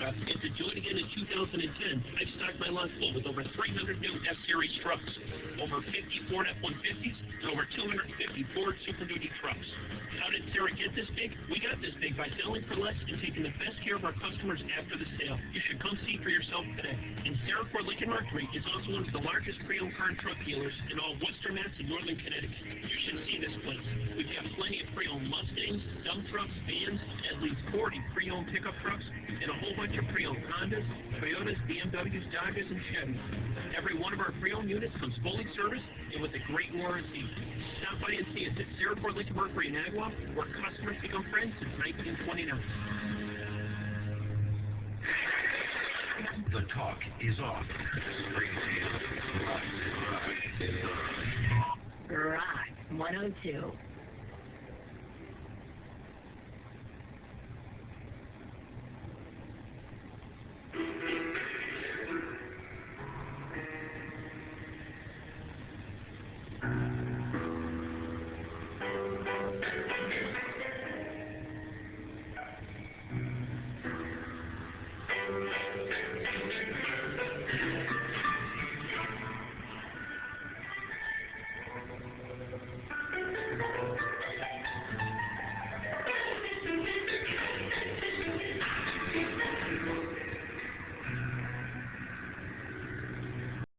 And to join again in 2010, I've stocked my lot full with over 300 new F-Series trucks, over 50 Ford F-150s, and over 250 Ford Super Duty trucks. How did Sarah get this big? We got this big by selling for less and taking the best care of our customers after the sale. You should come see for yourself today. And Sarah Ford Lincoln Mercury is also one of the largest pre-owned car and truck dealers in all Western Mass and Northern Connecticut. You should see this place. We've got plenty of pre-owned Mustangs, dump trucks, vans, at least 40 pre-owned pickup trucks, and a whole bunch of pre-owned Hondas, Toyotas, BMWs, Dodges, and Chevys. Every one of our pre-owned units comes fully serviced and with a great warranty. Stop by and see us at Sarah Ford Lincoln Mercury in Agua, where customers become friends since 1929. The talk is off. Rock 102.